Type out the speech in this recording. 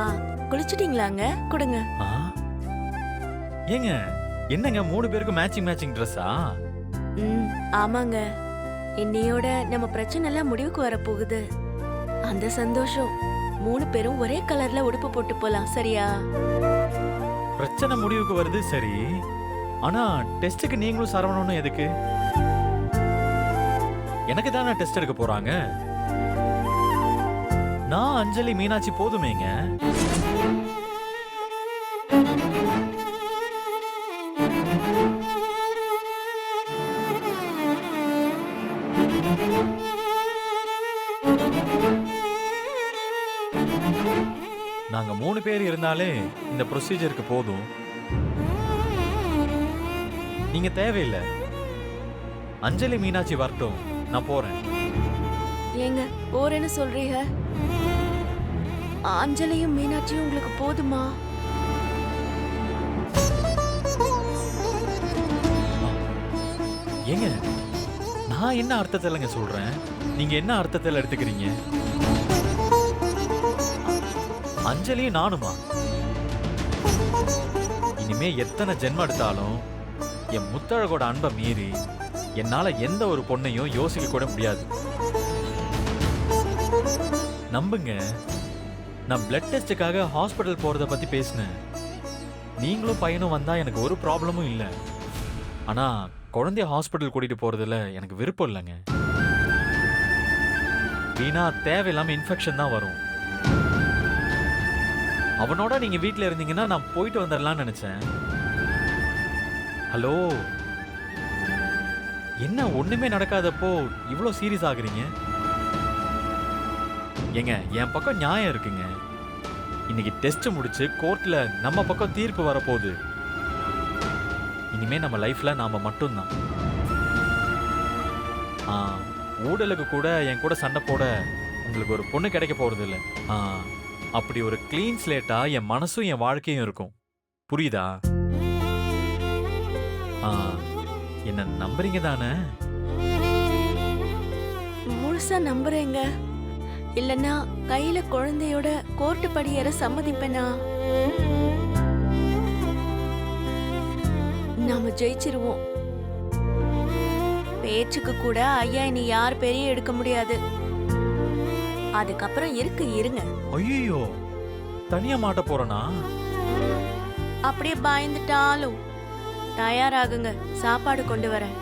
ஆ, குளிச்சிட்டீங்களாங்க? கொடுங்க. ஆ? ஏங்க என்னங்க 3 பேருக்கு மேட்சிங் மேட்சிங் ட்ரெஸ்ஸா? ம், ஆமாங்க. இன்னையோட நம்ம பிரச்சனை எல்லாம் முடிவுக்கு வரப்போகுது. அந்த சந்தோஷம். 3 பேரும் ஒரே கலர்ல உடுப்பு போட்டு போலாம், சரியா? பிரச்சனை முடிவுக்கு வருது சரி. ஆனா டெஸ்டுக்கு நீங்களும் சரவணனும் எதுக்கு? எனக்கு தானே டெஸ்ட் எடுக்க போறாங்க. நான் அஞ்சலி மீனாட்சி போதுமேங்க. நாங்க 3 பேர் இருந்தாலே இந்த ப்ரொசீஜருக்கு போதும். நீங்க தேவையில்லை. அஞ்சலி மீனாட்சி வரட்டும், நான் போறேன். ஏங்க போறேன்னு சொல்றீங்க? அஞ்சலியும் மீனாட்சியும் உங்களுக்கு போதுமா? ஏங்க நான் என்ன அர்த்தத்திலங்க சொல்றேன், நீங்க என்ன அர்த்தத்தில் எடுத்துக்கிறீங்க? அஞ்சலி நானுமா? இனிமே எத்தனை ஜென்மம் எடுத்தாலும் என் முத்தழகோட அன்பை மீறி என்னால எந்த ஒரு பொண்ணையும் யோசிக்க கூட முடியாது. நம்புங்க. நான் பிளட் டெஸ்டுக்காக ஹாஸ்பிட்டல் போறத பத்தி பேசினேன். நீங்களும் பையனும் வந்தா எனக்கு ஒரு ப்ராப்ளமும் இல்லை. ஆனா குழந்தைய ஹாஸ்பிட்டல் கூட்டிட்டு போறதுல எனக்கு விருப்பம் இல்லைங்க. வீணா தேவையில்லாம இன்ஃபெக்ஷன் தான் வரும். அவனோட நீங்க வீட்டுல இருந்தீங்கன்னா நான் போயிட்டு வந்துடலாம்னு நினைச்சேன். ஹலோ, என்ன ஒண்ணுமே நடக்காதப்போ இவ்ளோ சீரியஸ் ஆகுறீங்க? ஏங்க என் பக்கம் நியாயம் இருக்குங்க. இன்னைக்கு டெஸ்ட் முடிச்சு கோர்ட்ல நம்ம பக்கம் தீர்ப்பு வரப்போகுது. இனிமே நம்ம லைஃப்ல நாம மட்டும்தான். ஊடலுக்கு கூட என் கூட சண்டை போட உங்களுக்கு ஒரு பொண்ணு கிடைக்க போறது இல்லை. அப்படி ஒரு கிளீன் ஸ்லேட்டா என் மனசும் என் வாழ்க்கையும் இருக்கும். புரியுதா? என்ன நம்புறீங்க தானே? முழுசா நம்புறேங்க. இல்லன்னா கையில குழந்தையோட கோர்ட்டு படியேற சம்மதிப்பேனா? நாம ஜெயிச்சிருவோம். பேச்சுக்கு கூட ஐயா இனி யார் பேரையும் எடுக்க முடியாது. அதுக்கப்புறம் இருங்க. ஐயோ, தனியா மாட்ட போறனா? அப்படியே பயந்துட்டாலும் தயாராகுங்க, சாப்பாடு கொண்டு வரேன்.